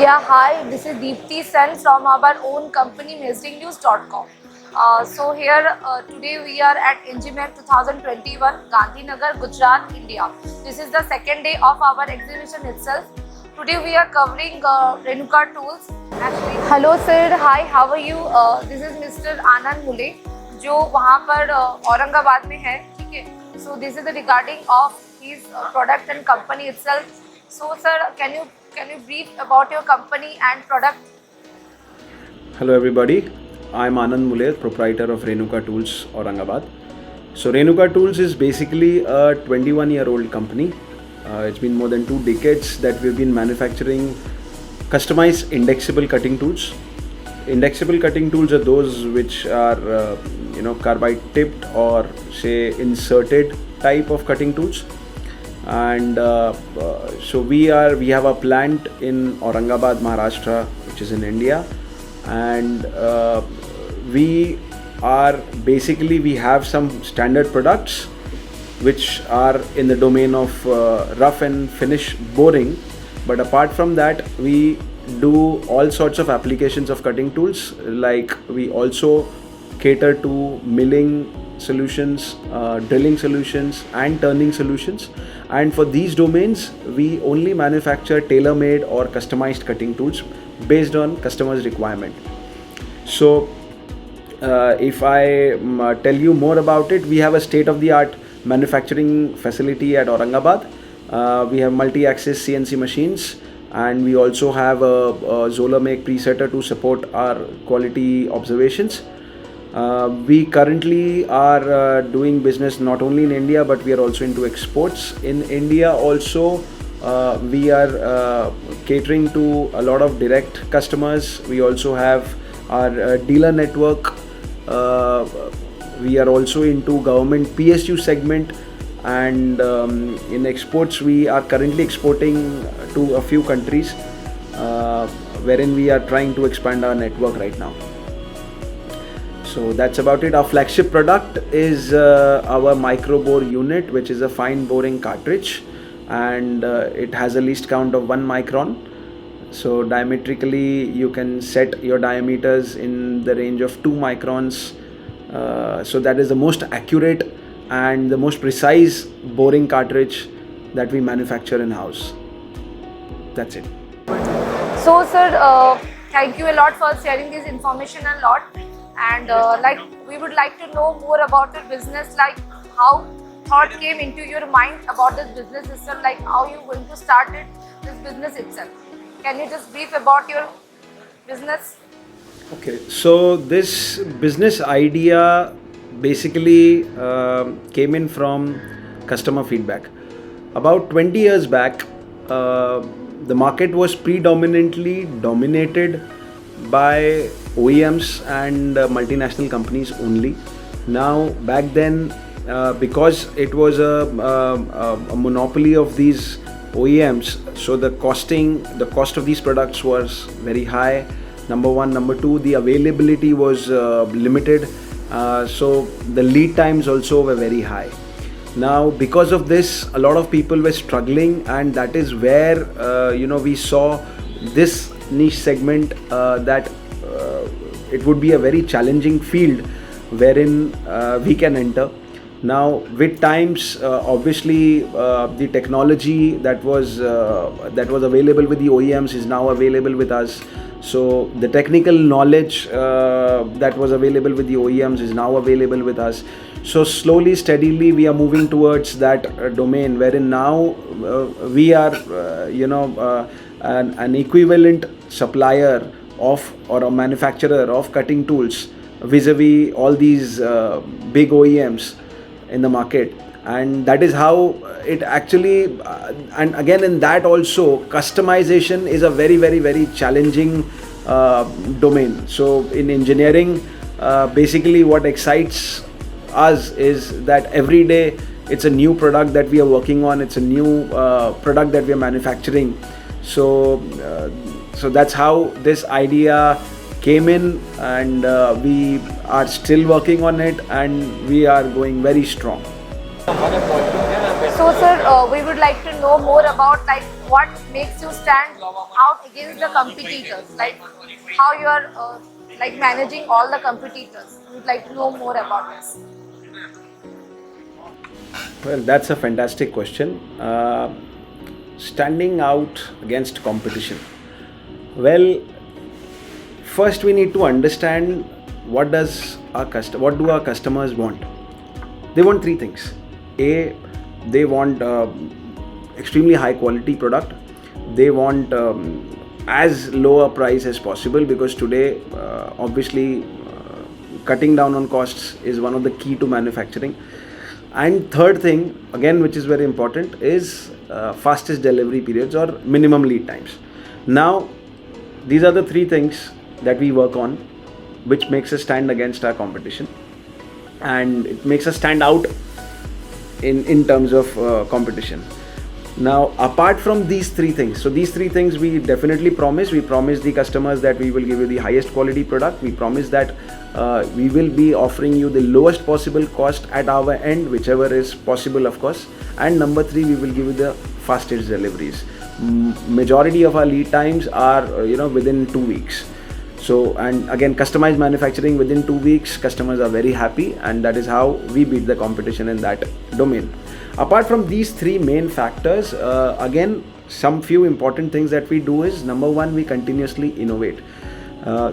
Yeah, hi, this is Deepti Sen from our own company MazingNews.com. Today we are at NGMAC 2021, Gandhinagar, Gujarat, India. This is the second day of our exhibition itself. Today we are covering Renuka Tools. Hello sir, hi, how are you? This is Mr. Anand Mule, जो वहाँ पर औरंगाबाद में है, ठीक है? So this is the regarding of his product and company itself. So sir, can you brief about your company and product? Hello everybody, I'm Anand Mule, proprietor of Renuka Tools, Aurangabad. So Renuka Tools is basically a 21-year-old company. It's been more than 2 decades that we've been manufacturing customized indexable cutting tools. Indexable cutting tools are those which are carbide tipped or say inserted type of cutting tools. And so we have a plant in Aurangabad, Maharashtra, which is in India, and we have some standard products which are in the domain of rough and finish boring, but apart from that we do all sorts of applications of cutting tools. Like we also cater to milling solutions, drilling solutions and turning solutions, and for these domains we only manufacture tailor-made or customized cutting tools based on customers' requirement. So if I tell you more about it, we have a state-of-the-art manufacturing facility at Aurangabad. We have multi-axis CNC machines, and we also have a Zola Make presetter to support our quality observations. We currently are doing business not only in India, but we are also into exports. In India also, we are catering to a lot of direct customers. We also have our dealer network. We are also into government PSU segment, and in exports we are currently exporting to a few countries, wherein we are trying to expand our network right now. So that's about it. Our flagship product is our micro bore unit, which is a fine boring cartridge, and it has a least count of 1 micron. So diametrically you can set your diameters in the range of 2 microns. So that is the most accurate and the most precise boring cartridge that we manufacture in house. That's it. So sir, thank you a lot for sharing this information a lot. And we would like to know more about your business, like how thought came into your mind about this business itself, like how you going to start this business itself. Can you just brief about your business? Okay, so this business idea basically came in from customer feedback. About 20 years back, the market was predominantly dominated by OEMs and multinational companies only. Now, back then, because it was a monopoly of these OEMs, so the cost of these products was very high. Number one. Number two, the availability was limited, so the lead times also were very high. Now, because of this, a lot of people were struggling, and that is where we saw this niche segment, that it would be a very challenging field wherein we can enter. Now, with times, obviously, the technology that was available with the OEMs is now available with us. So the technical knowledge that was available with the OEMs is now available with us. So slowly, steadily, we are moving towards that domain wherein now we are, an equivalent supplier of or a manufacturer of cutting tools vis-a-vis all these big OEMs in the market. And that is how it actually and again, in that also, customization is a very, very, very challenging domain. So in engineering, basically what excites us is that every day it's a new product that we are working on, it's a new product that we are manufacturing. So that's how this idea came in, and we are still working on it, and we are going very strong. So sir, we would like to know more about like what makes you stand out against the competitors? Like how you are like managing all the competitors. We'd like to know more about this. Well, that's a fantastic question. Standing out against competition. Well, first we need to understand what what do our customers want. They want three things. A, they want extremely high quality product. They want as low a price as possible, because today obviously cutting down on costs is one of the key to manufacturing. And third thing, again, which is very important, is fastest delivery periods or minimum lead times. Now, these are the three things that we work on, which makes us stand against our competition, and it makes us stand out in terms of competition. Now, apart from these three things, so these three things we definitely promise. We promise the customers that we will give you the highest quality product. We promise that we will be offering you the lowest possible cost at our end, whichever is possible, of course. And number three, we will give you the fastest deliveries. Majority of our lead times are within 2 weeks. So, and again, customized manufacturing within 2 weeks, customers are very happy, and that is how we beat the competition in that domain. Apart from these three main factors, again, some few important things that we do is, number one, we continuously innovate.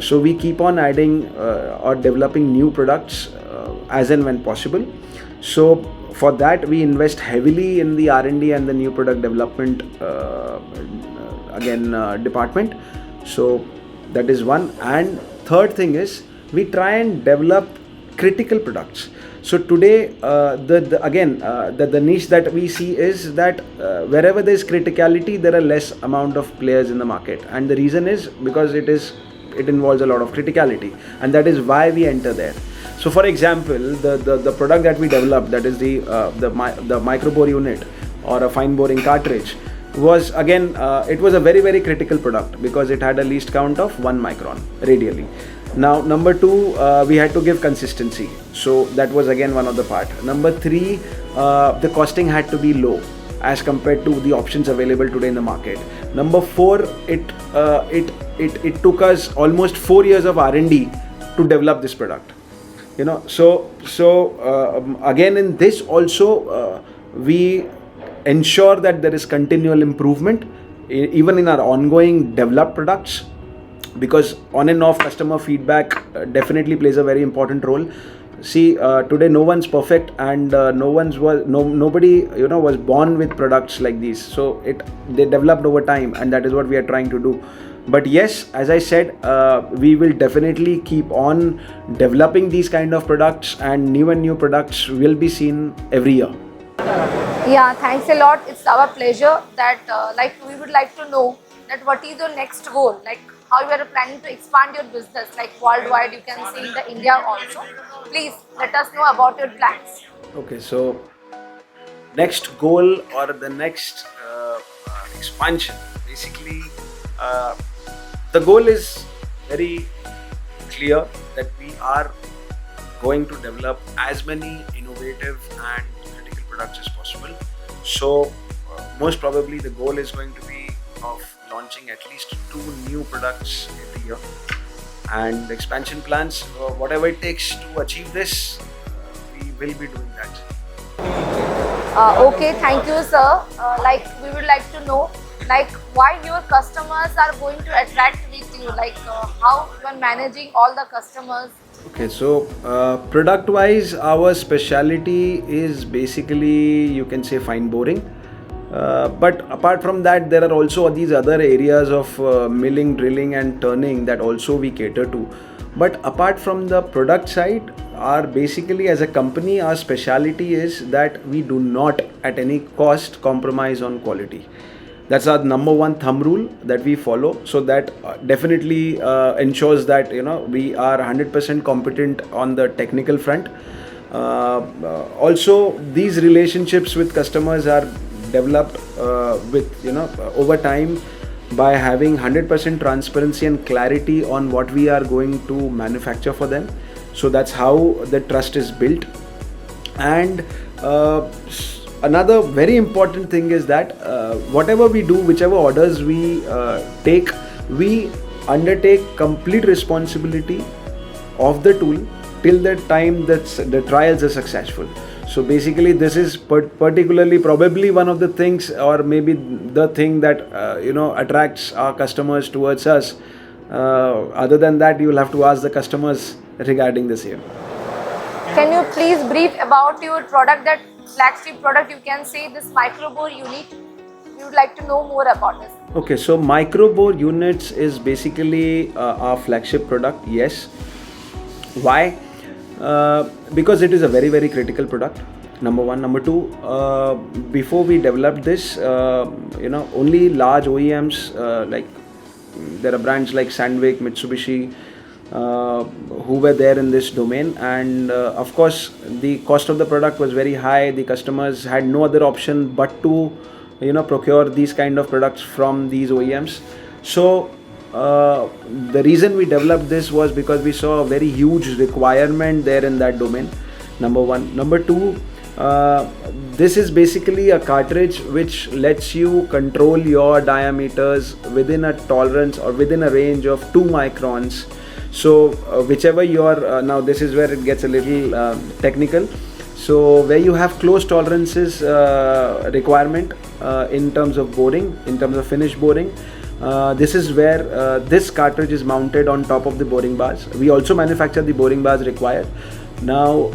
So we keep on adding or developing new products as and when possible. So for that, we invest heavily in the R&D and the new product development department. So that is one. And third thing is, we try and develop critical products. So today, the niche that we see is that wherever there is criticality, there are less amount of players in the market, and the reason is because it involves a lot of criticality, and that is why we enter there. So, for example, the product that we developed, that is the micro bore unit or a fine boring cartridge, was again it was a very, very critical product because it had a least count of 1 micron radially. Now, number two, we had to give consistency. So that was again one of the part. Number three, the costing had to be low as compared to the options available today in the market. Number four, it took us almost 4 years of R&D to develop this product. Again, in this also, we ensure that there is continual improvement even in our ongoing developed products, because on and off customer feedback definitely plays a very important role. See, today no one's perfect, and nobody was born with products like these. So they developed over time, and that is what we are trying to do. But yes, as I said, we will definitely keep on developing these kind of products, and new products will be seen every year. Yeah, thanks a lot. It's our pleasure that we would like to know that what is your next goal, like how you are planning to expand your business, like worldwide, you can see in the India also. Please let us know about your plans. Okay, so next goal or the next expansion, basically the goal is very clear, that we are going to develop as many innovative and critical products as possible. So most probably the goal is going to be of launching at least 2 new products every year, and the expansion plans, whatever it takes to achieve this, we will be doing that. Okay, thank you, sir. We would like to know why your customers are going to attract with you, how you are managing all the customers. Okay, so product wise, our specialty is basically, you can say, fine boring. But apart from that, there are also these other areas of milling, drilling and turning that also we cater to. But apart from the product side, basically as a company, our specialty is that we do not at any cost compromise on quality. That's our number one thumb rule that we follow. So that definitely ensures that we are 100% competent on the technical front. Also, these relationships with customers are developed over time by having 100% transparency and clarity on what we are going to manufacture for them. So that's how the trust is built. And another very important thing is that whatever we do, whichever orders we take, we undertake complete responsibility of the tool till the time that the trials are successful. So basically, this is particularly probably one of the things, or maybe the thing that attracts our customers towards us. Other than that, you will have to ask the customers regarding the same. Can you please brief about your product, that flagship product? You can say this microbore unit. We would like to know more about this. Okay, so microbore units is basically our flagship product. Yes. Why? Because it is a very, very critical product. Number one. Number two, before we developed this, only large OEMs like there are brands like Sandvik, Mitsubishi, who were there in this domain, and of course the cost of the product was very high. The customers had no other option but to procure these kind of products from these OEMs. So the reason we developed this was because we saw a very huge requirement there in that domain. Number one. Number two, this is basically a cartridge which lets you control your diameters within a tolerance or within a range of 2 microns. So whichever your now this is where it gets a little technical. So where you have close tolerances requirement in terms of boring, in terms of finish boring, this is where this cartridge is mounted on top of the boring bars. We also manufacture the boring bars required. Now,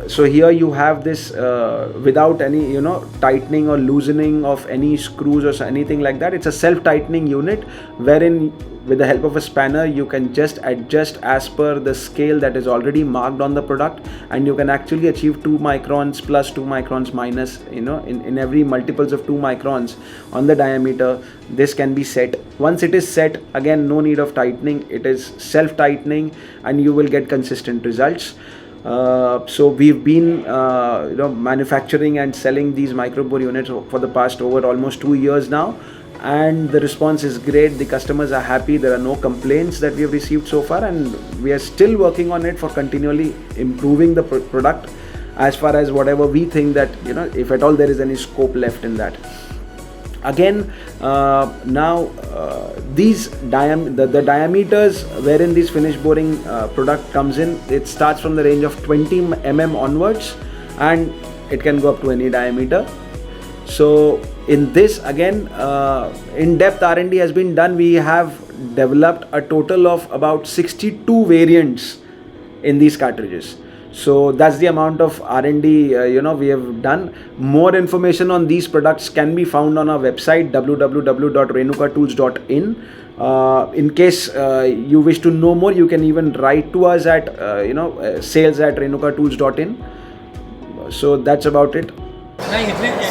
so here you have this without any tightening or loosening of any screws or anything like that. It's a self-tightening unit wherein with the help of a spanner you can just adjust as per the scale that is already marked on the product, and you can actually achieve 2 microns plus, 2 microns minus, in every multiples of 2 microns on the diameter. This can be set. Once it is set, again no need of tightening. It is self-tightening and you will get consistent results. So we've been manufacturing and selling these microbore units for the past over almost 2 years now, and the response is great. The customers are happy. There are no complaints that we have received so far, and we are still working on it for continually improving the product as far as whatever we think that if at all there is any scope left in that. Again, now these the diameters wherein this finish boring product comes in, it starts from the range of 20 mm onwards, and it can go up to any diameter. So in this, again, in-depth R&D has been done. We have developed a total of about 62 variants in these cartridges. So that's the amount of R&D we have done. More information on these products can be found on our website www.renukatools.in. In case you wish to know more, you can even write to us at sales@renukatools.in. So that's about it.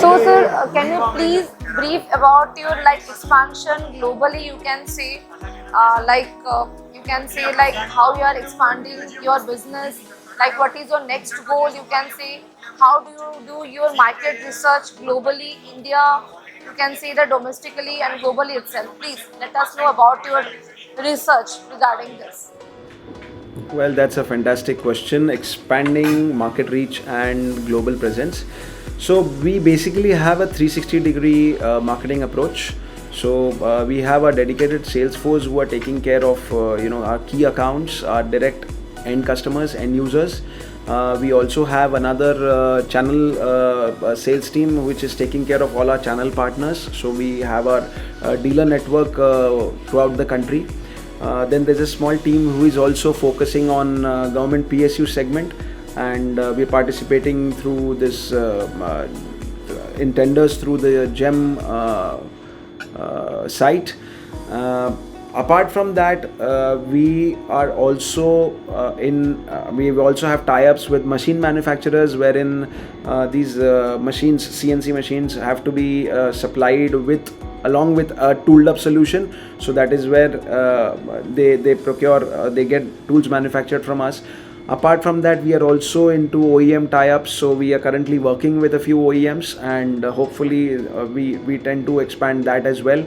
So sir, can you please brief about your expansion globally? You can say how you are expanding your business. What is your next goal? You can say how do you do your market research globally, India, you can say that domestically and globally itself. Please let us know about your research regarding this. Well, that's a fantastic question. Expanding market reach and global presence. So we basically have a 360-degree marketing approach. So we have a dedicated sales force who are taking care of our key accounts, our direct end customers, end users. We also have another channel sales team which is taking care of all our channel partners. So we have our dealer network throughout the country. Then there's a small team who is also focusing on government PSU segment, and we're participating through this in tenders through the GEM site. Apart from that, we are also we also have tie-ups with machine manufacturers wherein these machines, CNC machines, have to be supplied along with a tooled up solution. So that is where they procure, they get tools manufactured from us. Apart from that, we are also into OEM tie-ups. So we are currently working with a few OEMs, and hopefully we tend to expand that as well.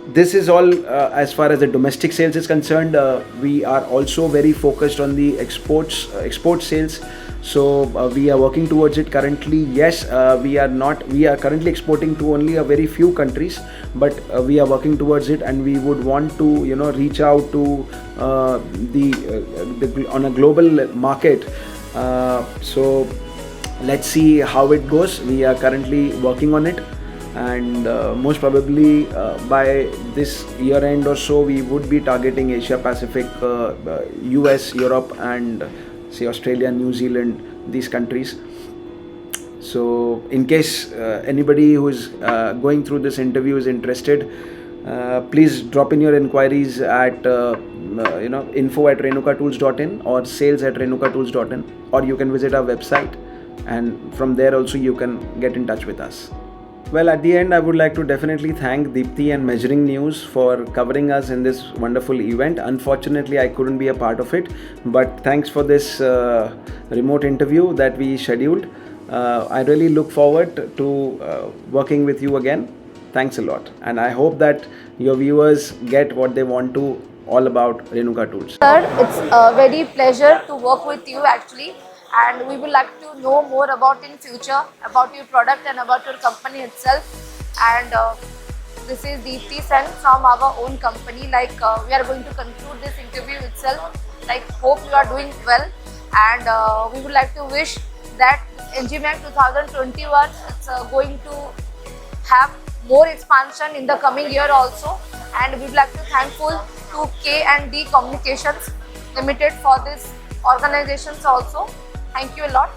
this is all as far as the domestic sales is concerned. We are also very focused on the export sales. So we are working towards it currently. Yes, we are currently exporting to only a very few countries, but we are working towards it, and we would want to reach out to on a global market. So let's see how it goes. We are currently working on it, and most probably by this year end or so we would be targeting Asia Pacific, US, Europe, and say Australia, New Zealand, these countries. So in case anybody who is going through this interview is interested, please drop in your inquiries at info@renukatools.in or sales@renukatools.in, or you can visit our website, and from there also you can get in touch with us. Well, at the end, I would like to definitely thank Deepti and Measuring News for covering us in this wonderful event. Unfortunately, I couldn't be a part of it, but thanks for this remote interview that we scheduled. I really look forward to working with you again. Thanks a lot, and I hope that your viewers get what they want to all about Renuka Tools. Sir, it's a very pleasure to work with you actually, and we would like to know more about in future about your product and about your company itself. And this is Deepti Sen from our own company. We are going to conclude this interview itself. Hope you are doing well, and we would like to wish that NGMAC 2021 is going to have more expansion in the coming year also. And we would like to thankful to K&D Communications Limited for this organizations also. Thank you a lot.